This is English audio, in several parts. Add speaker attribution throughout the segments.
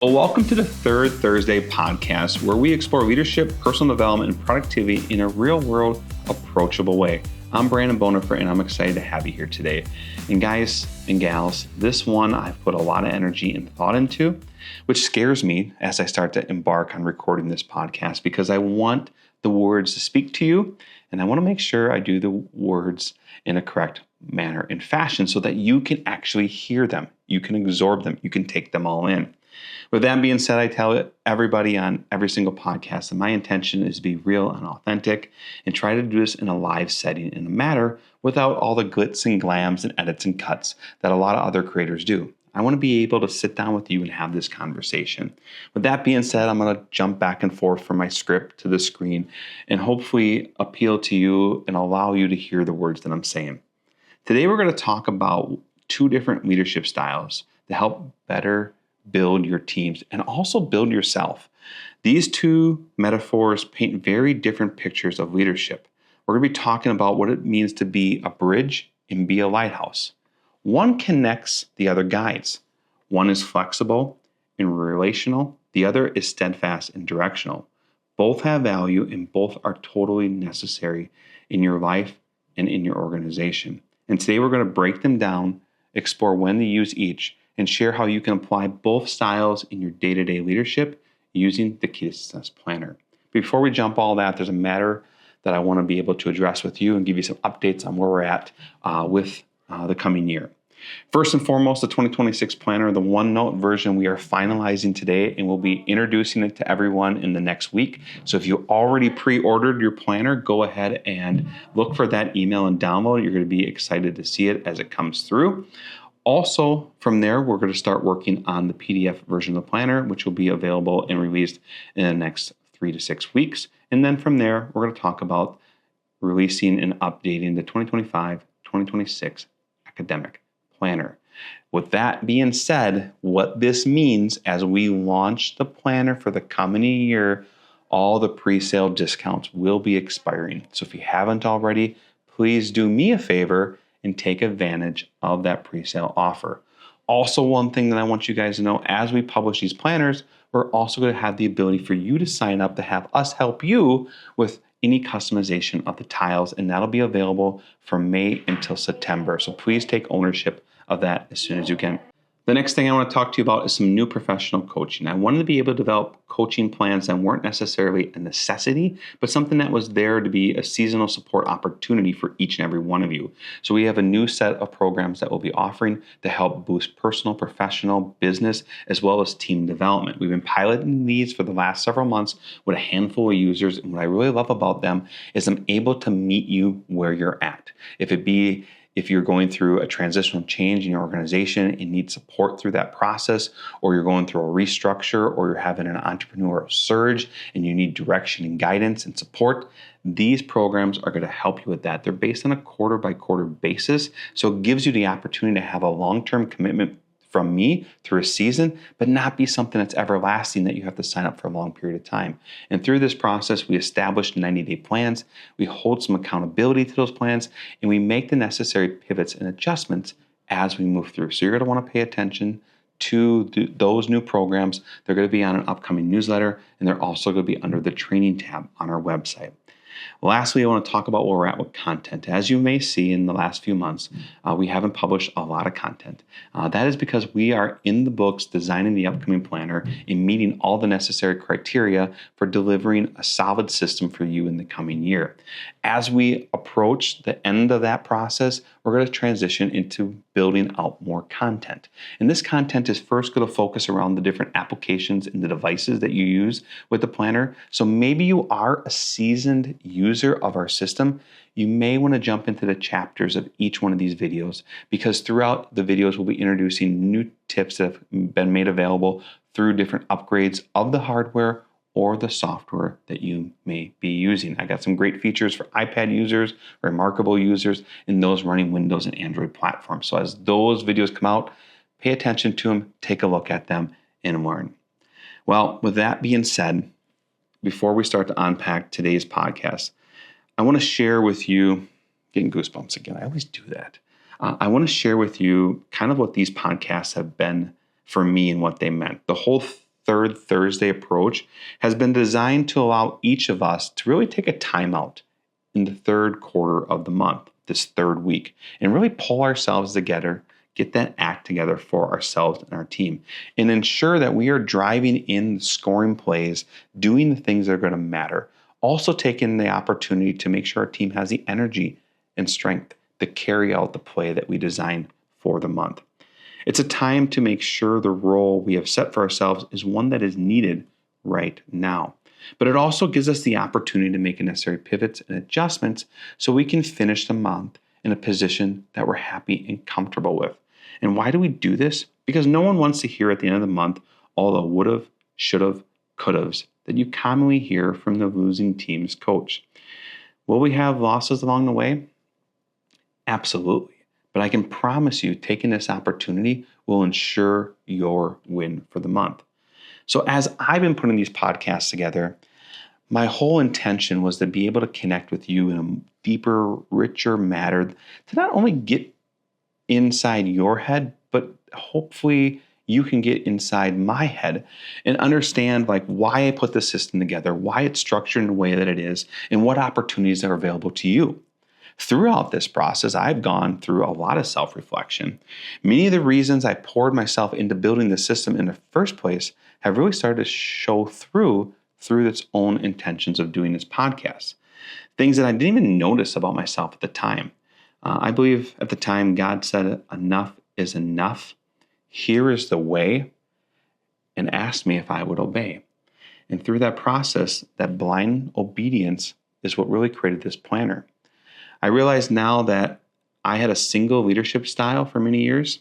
Speaker 1: Well, welcome to the Third Thursday podcast, where we explore leadership, personal development, and productivity in a real-world, approachable way. I'm Branden Bodendorfer, and I'm excited to have you here today. And guys and gals, this one I've put a lot of energy and thought into, which scares me as I start to embark on recording this podcast, because I want the words to speak to you, and I want to make sure I do the words in a correct manner and fashion so that you can actually hear them, you can absorb them, you can take them all in. With that being said, I tell everybody on every single podcast that my intention is to be real and authentic and try to do this in a live setting in a manner without all the glitz and glams and edits and cuts that a lot of other creators do. I want to be able to sit down with you and have this conversation. With that being said, I'm going to jump back and forth from my script to the screen and hopefully appeal to you and allow you to hear the words that I'm saying. Today, we're going to talk about two different leadership styles to help better build your teams and also build yourself. These two metaphors paint very different pictures of leadership. We're going to be talking about what it means to be a bridge and be a lighthouse. One connects, the other guides. One is flexible and relational. The other is steadfast and directional. Both have value and both are totally necessary in your life and in your organization. And today we're going to break them down, explore when to use each, and share how you can apply both styles in your day-to-day leadership using the Key2Success Planner. Before we jump all that, there's a matter that I want to be able to address with you and give you some updates on where we're at with the coming year. First and foremost, the 2026 Planner, the OneNote version, we are finalizing today, and we'll be introducing it to everyone in the next week. So if you already pre-ordered your planner, go ahead and look for that email and download it. You're going to be excited to see it as it comes through. Also, from there, we're going to start working on the PDF version of the planner, which will be available and released in the next 3 to 6 weeks. And then from there, we're going to talk about releasing and updating the 2025-2026 academic planner. With that being said, what this means as we launch the planner for the coming year, all the pre-sale discounts will be expiring. So if you haven't already, please do me a favor and take advantage of that pre-sale offer. Also, one thing that I want you guys to know, as we publish these planners, we're also going to have the ability for you to sign up to have us help you with any customization of the tiles, and that'll be available from May until September. So please take ownership of that as soon as you can. The next thing I want to talk to you about is some new professional coaching. I wanted to be able to develop coaching plans that weren't necessarily a necessity, but something that was there to be a seasonal support opportunity for each and every one of you. So we have a new set of programs that we'll be offering to help boost personal, professional, business, as well as team development. We've been piloting these for the last several months with a handful of users, and what I really love about them is I'm able to meet you where you're at. If you're going through a transitional change in your organization and need support through that process, or you're going through a restructure, or you're having an entrepreneurial surge and you need direction and guidance and support, these programs are going to help you with that. They're based on a quarter-by-quarter basis, so it gives you the opportunity to have a long-term commitment from me through a season, but not be something that's everlasting that you have to sign up for a long period of time. And through this process, we establish 90-day plans, we hold some accountability to those plans, and we make the necessary pivots and adjustments as we move through. So you're going to want to pay attention to those new programs. They're going to be on an upcoming newsletter, and they're also going to be under the training tab on our website. Lastly, I want to talk about where we're at with content. As you may see in the last few months, we haven't published a lot of content. That is because we are in the books designing the upcoming planner and meeting all the necessary criteria for delivering a solid system for you in the coming year. As we approach the end of that process, we're going to transition into building out more content. And this content is first going to focus around the different applications and the devices that you use with the planner. So maybe you are a seasoned user of our system. You may want to jump into the chapters of each one of these videos, because throughout the videos, we'll be introducing new tips that have been made available through different upgrades of the hardware or the software that you may be using. I got some great features for iPad users, Remarkable users, and those running Windows and Android platforms. So as those videos come out, pay attention to them, take a look at them, and learn. Well, with that being said, before we start to unpack today's podcast, I want to share with you, getting goosebumps again, I always do that. I want to share with you kind of what these podcasts have been for me and what they meant. The whole third Thursday approach has been designed to allow each of us to really take a time out in the third quarter of the month, this third week, and really pull ourselves together, get that act together for ourselves and our team, and ensure that we are driving in the scoring plays, doing the things that are going to matter. Also taking the opportunity to make sure our team has the energy and strength to carry out the play that we design for the month. It's a time to make sure the role we have set for ourselves is one that is needed right now. But it also gives us the opportunity to make necessary pivots and adjustments so we can finish the month in a position that we're happy and comfortable with. And why do we do this? Because no one wants to hear at the end of the month all the would've, should've, could've's that you commonly hear from the losing team's coach. Will we have losses along the way? Absolutely. But I can promise you, taking this opportunity will ensure your win for the month. So as I've been putting these podcasts together, my whole intention was to be able to connect with you in a deeper, richer manner to not only get inside your head, but hopefully you can get inside my head and understand why I put the system together, why it's structured in the way that it is, and what opportunities are available to you. Throughout this process, I've gone through a lot of self-reflection. Many of the reasons I poured myself into building the system in the first place have really started to show through its own intentions of doing this podcast. Things that I didn't even notice about myself at the time. I believe at the time God said, enough is enough. Here is the way, and asked me if I would obey. And through that process, that blind obedience is what really created this planner. I realize now that I had a single leadership style for many years.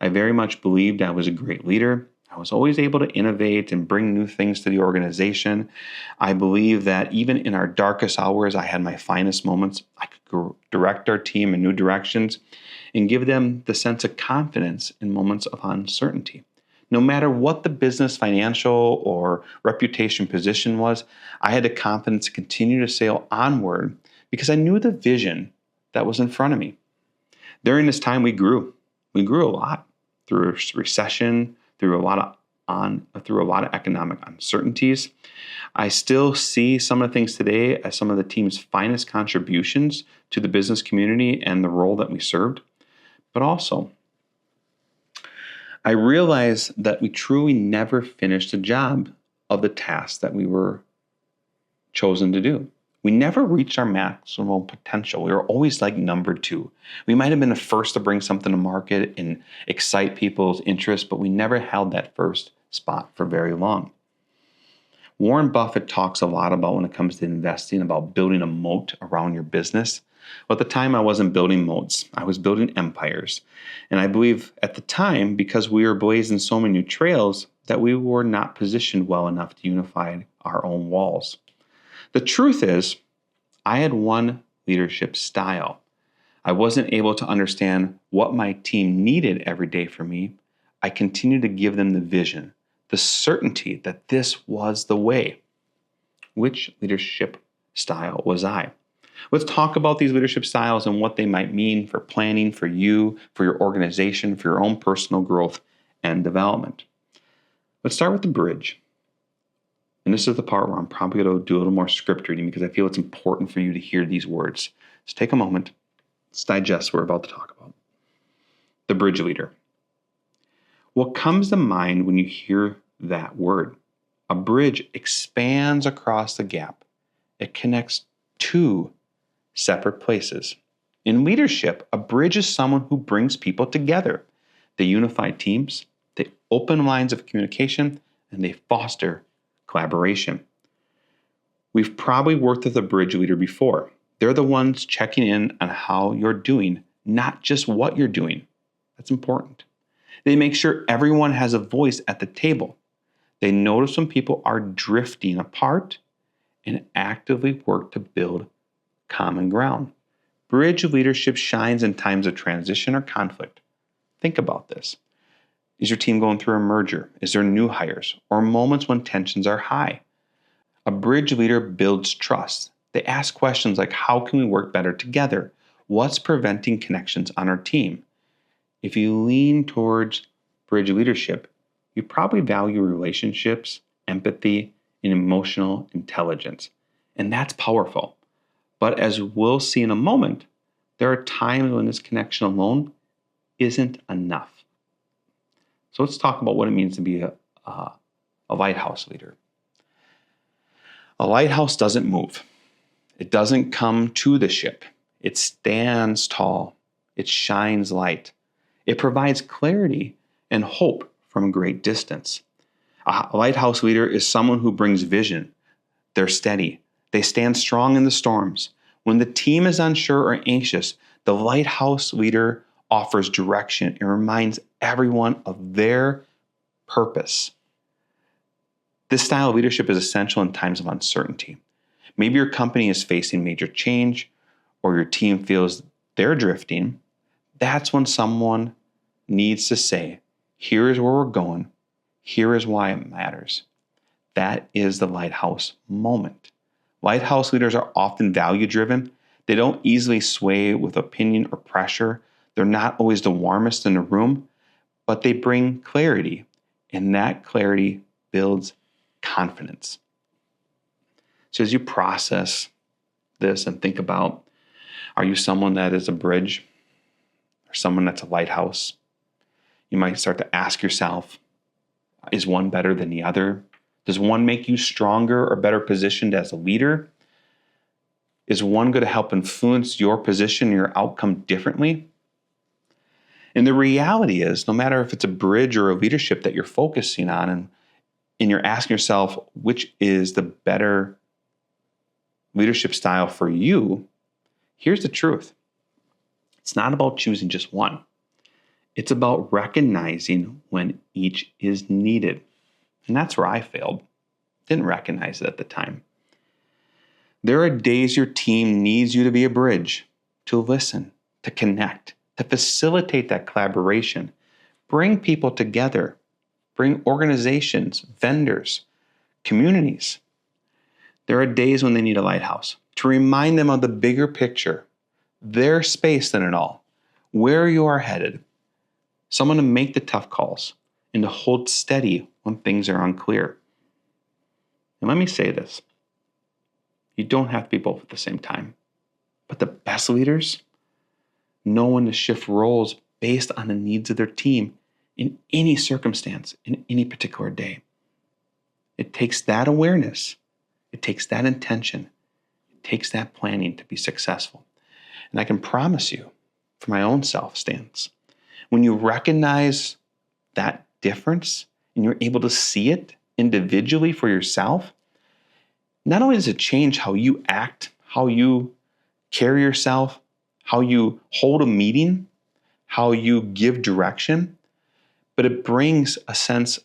Speaker 1: I very much believed I was a great leader. I was always able to innovate and bring new things to the organization. I believe that even in our darkest hours, I had my finest moments. I could direct our team in new directions and give them the sense of confidence in moments of uncertainty. No matter what the business, financial, or reputation position was, I had the confidence to continue to sail onward because I knew the vision that was in front of me. During this time, we grew. We grew a lot through a recession, through a lot of economic uncertainties. I still see some of the things today as some of the team's finest contributions to the business community and the role that we served. But also, I realized that we truly never finished the job of the task that we were chosen to do. We never reached our maximum potential. We were always like number two. We might have been the first to bring something to market and excite people's interest, but we never held that first spot for very long. Warren Buffett talks a lot about when it comes to investing, about building a moat around your business. Well, at the time, I wasn't building moats. I was building empires. And I believe at the time, because we were blazing so many new trails, that we were not positioned well enough to unify our own walls. The truth is, I had one leadership style. I wasn't able to understand what my team needed every day from me. I continued to give them the vision, the certainty that this was the way. Which leadership style was I? Let's talk about these leadership styles and what they might mean for planning, for you, for your organization, for your own personal growth and development. Let's start with the bridge. And this is the part where I'm probably going to do a little more script reading because I feel it's important for you to hear these words. So take a moment. Let's digest what we're about to talk about. The bridge leader. What comes to mind when you hear that word? A bridge expands across the gap. It connects two separate places. In leadership, a bridge is someone who brings people together. They unify teams, they open lines of communication, and they foster collaboration. We've probably worked with a bridge leader before. They're the ones checking in on how you're doing, not just what you're doing. That's important. They make sure everyone has a voice at the table. They notice when people are drifting apart and actively work to build common ground. Bridge leadership shines in times of transition or conflict. Think about this. Is your team going through a merger? Is there new hires or moments when tensions are high? A bridge leader builds trust. They ask questions like, how can we work better together? What's preventing connections on our team? If you lean towards bridge leadership, you probably value relationships, empathy, and emotional intelligence. And that's powerful. But as we'll see in a moment, there are times when this connection alone isn't enough. So let's talk about what it means to be a lighthouse leader. A lighthouse doesn't move. It doesn't come to the ship. It stands tall. It shines light. It provides clarity and hope from a great distance. A lighthouse leader is someone who brings vision. They're steady. They stand strong in the storms. When the team is unsure or anxious, the lighthouse leader offers direction and reminds everyone of their purpose. This style of leadership is essential in times of uncertainty. Maybe your company is facing major change or your team feels they're drifting. That's when someone needs to say, here is where we're going. Here is why it matters. That is the lighthouse moment. Lighthouse leaders are often value-driven. They don't easily sway with opinion or pressure. They're not always the warmest in the room, but they bring clarity, and that clarity builds confidence. So as you process this and think about, are you someone that is a bridge or someone that's a lighthouse? You might start to ask yourself, is one better than the other? Does one make you stronger or better positioned as a leader? Is one going to help influence your position, your outcome differently? And the reality is, no matter if it's a bridge or a leadership that you're focusing on, and you're asking yourself, which is the better leadership style for you, here's the truth. It's not about choosing just one. It's about recognizing when each is needed. And that's where I failed. Didn't recognize it at the time. There are days your team needs you to be a bridge, to listen, to connect, to facilitate that collaboration, bring people together, bring organizations, vendors, communities. There are days when they need a lighthouse to remind them of the bigger picture, their space in it all, where you are headed, someone to make the tough calls and to hold steady when things are unclear. And let me say this, you don't have to be both at the same time, but the best leaders know when to shift roles based on the needs of their team in any circumstance, in any particular day. It takes that awareness, it takes that intention, it takes that planning to be successful. And I can promise you, from my own self stance, when you recognize that difference and you're able to see it individually for yourself, not only does it change how you act, how you carry yourself, how you hold a meeting, how you give direction, but it brings a sense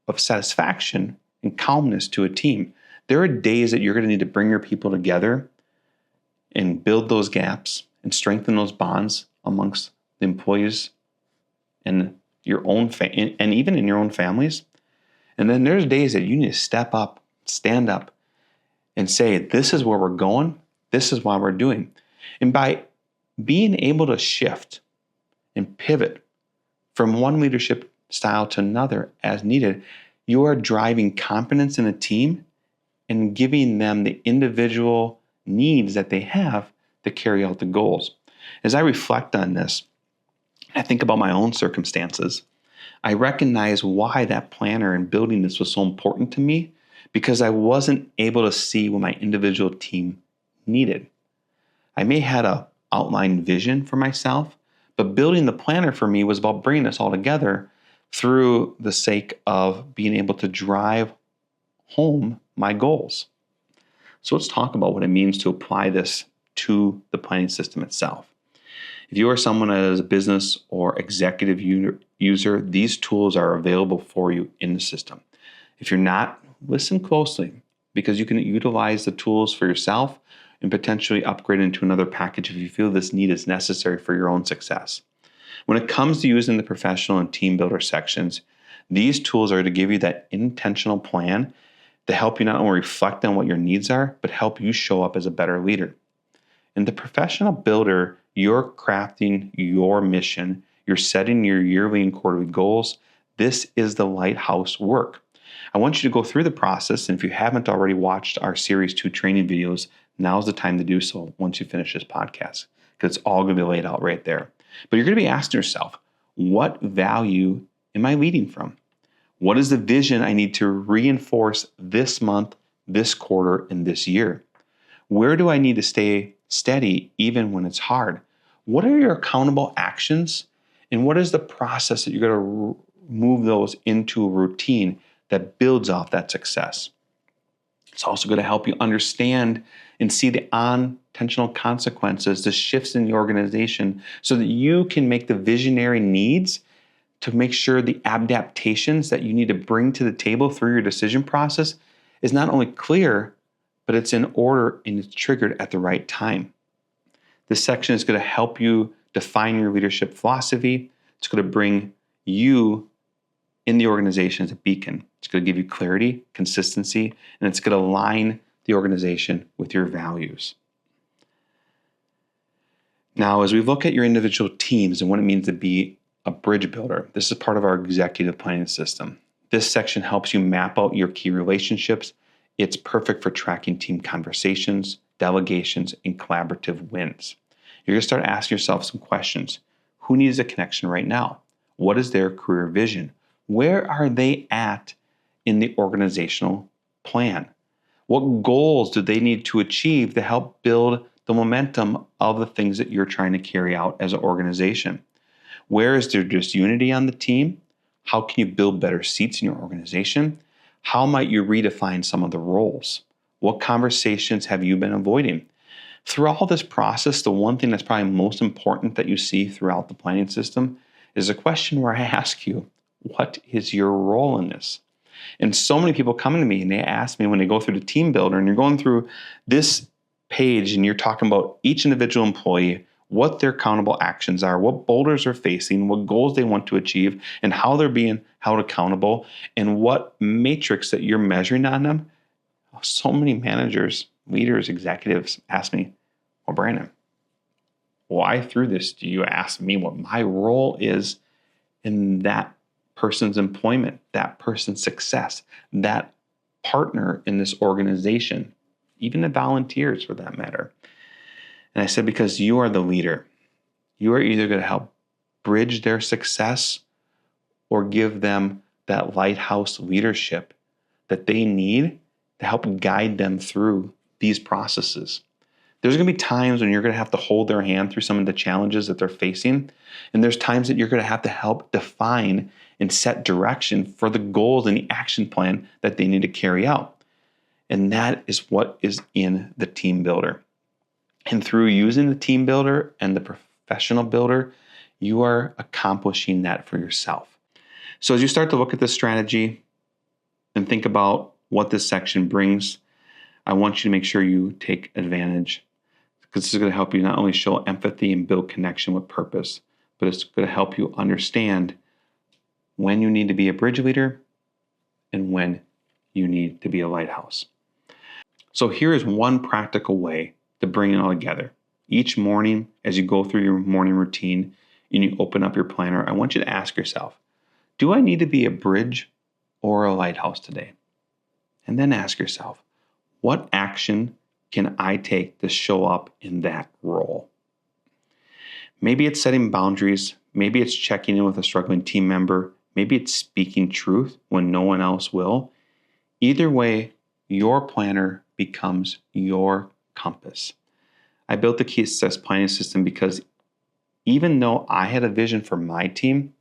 Speaker 1: of satisfaction and calmness to a team. There are days that you're going to need to bring your people together and build those gaps and strengthen those bonds amongst the employees and your own and even in your own families. And then there's days that you need to step up, stand up, and say, this is where we're going, this is why we're doing. And by being able to shift and pivot from one leadership style to another as needed, you are driving confidence in a team and giving them the individual needs that they have to carry out the goals. As I reflect on this, I think about my own circumstances. I recognize why that planner and building this was so important to me, because I wasn't able to see what my individual team needed. I may have had an outlined vision for myself, but building the planner for me was about bringing us all together through the sake of being able to drive home my goals. So let's talk about what it means to apply this to the planning system itself. If you are someone as a business or executive user, these tools are available for you in the system. If you're not, listen closely, because you can utilize the tools for yourself and potentially upgrade into another package if you feel this need is necessary for your own success. When it comes to using the professional and team builder sections, these tools are to give you that intentional plan to help you not only reflect on what your needs are, but help you show up as a better leader. In the professional builder, you're crafting your mission, you're setting your yearly and quarterly goals. This is the Lighthouse work. I want you to go through the process, and if you haven't already watched our Series 2 training videos, now's the time to do so once you finish this podcast, because it's all going to be laid out right there. But you're going to be asking yourself, what value am I leading from? What is the vision I need to reinforce this month, this quarter, and this year? Where do I need to stay steady even when it's hard? What are your accountable actions? And what is the process that you're going to move those into a routine that builds off that success? It's also going to help you understand and see the unintentional consequences, the shifts in the organization, so that you can make the visionary needs to make sure the adaptations that you need to bring to the table through your decision process is not only clear, but it's in order and it's triggered at the right time. This section is going to help you define your leadership philosophy. It's going to bring you in the organization as a beacon. It's going to give you clarity, consistency, and it's going to align the organization with your values. Now, as we look at your individual teams and what it means to be a bridge builder, this is part of our executive planning system. This section helps you map out your key relationships. It's perfect for tracking team conversations, delegations, and collaborative wins. You're going to start asking yourself some questions. Who needs a connection right now? What is their career vision? Where are they at in the organizational plan? What goals do they need to achieve to help build the momentum of the things that you're trying to carry out as an organization? Where is there disunity on the team? How can you build better seats in your organization? How might you redefine some of the roles? What conversations have you been avoiding? Through all this process, the one thing that's probably most important that you see throughout the planning system is a question where I ask you, what is your role in this? And so many people come to me and they ask me when they go through the team builder and you're going through this page and you're talking about each individual employee, what their accountable actions are, what boulders they're facing, what goals they want to achieve, and how they're being held accountable, and what matrix that you're measuring on them. So many managers, leaders, executives ask me, well, Branden, why through this do you ask me what my role is in that person's employment, that person's success, that partner in this organization, even the volunteers for that matter? And I said, because you are the leader. You are either going to help bridge their success or give them that lighthouse leadership that they need to help guide them through these processes. There's going to be times when you're going to have to hold their hand through some of the challenges that they're facing. And there's times that you're going to have to help define and set direction for the goals and the action plan that they need to carry out. And that is what is in the team builder. And through using the team builder and the professional builder, you are accomplishing that for yourself. So as you start to look at this strategy and think about what this section brings, I want you to make sure you take advantage, because this is going to help you not only show empathy and build connection with purpose, but it's going to help you understand when you need to be a bridge leader and when you need to be a lighthouse. So here is one practical way to bring it all together. Each morning, as you go through your morning routine and you open up your planner, I want you to ask yourself, do I need to be a bridge or a lighthouse today? And then ask yourself, what action can I take to show up in that role? Maybe it's setting boundaries. Maybe it's checking in with a struggling team member. Maybe it's speaking truth when no one else will. Either way, your planner becomes your compass. I built the Key2Success planning system because even though I had a vision for my team,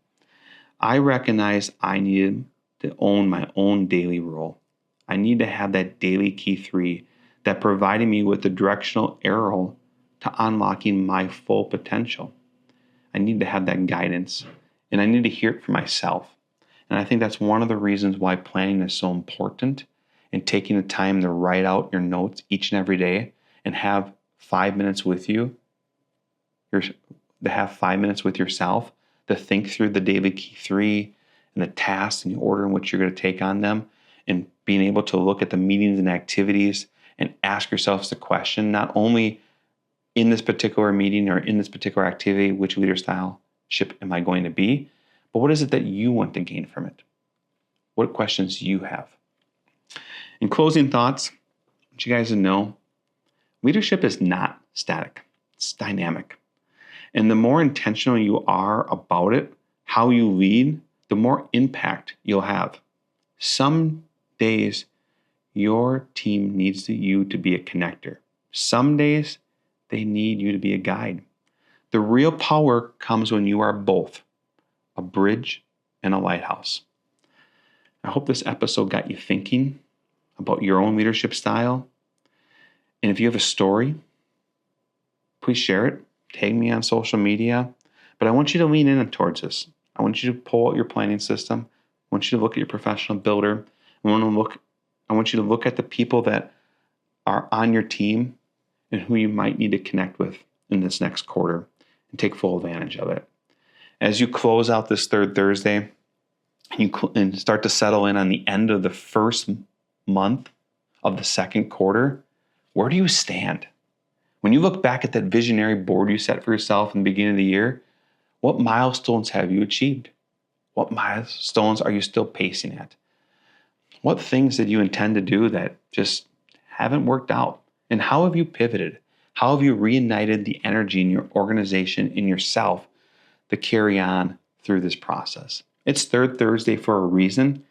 Speaker 1: I recognized I needed to own my own daily role. I need to have that daily key 3 that provided me with the directional arrow to unlocking my full potential. I need to have that guidance, and I need to hear it for myself. And I think that's one of the reasons why planning is so important, and taking the time to write out your notes each and every day and have 5 minutes with you, to have 5 minutes with yourself to think through the daily key 3 and the tasks and the order in which you're going to take on them, and being able to look at the meetings and activities and ask yourselves the question, not only in this particular meeting or in this particular activity, which leader style ship am I going to be, but what is it that you want to gain from it? What questions you have? In closing thoughts, I want you guys to know, leadership is not static. It's dynamic. And the more intentional you are about it, how you lead, the more impact you'll have. Some days, your team needs you to be a connector. Some days, they need you to be a guide. The real power comes when you are both a bridge and a lighthouse. I hope this episode got you thinking about your own leadership style. And if you have a story, please share it. Tag me on social media. But I want you to lean in towards this. I want you to pull out your planning system. I want you to look at your professional builder. I want you to look at the people that are on your team and who you might need to connect with in this next quarter and take full advantage of it. As you close out this third Thursday and start to settle in on the end of the first month of the second quarter, where do you stand? When you look back at that visionary board you set for yourself in the beginning of the year, what milestones have you achieved? What milestones are you still pacing at? What things did you intend to do that just haven't worked out? And how have you pivoted? How have you reignited the energy in your organization, in yourself, to carry on through this process? It's Third Thursday for a reason,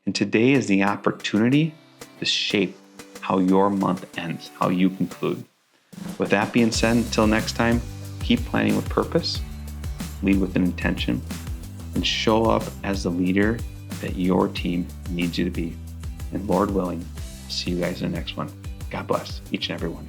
Speaker 1: and today is the opportunity to shape how your month ends, how you conclude. With that being said, until next time, keep planning with purpose, lead with an intention, and show up as the leader that your team needs you to be. And Lord willing, see you guys in the next one. God bless each and every one.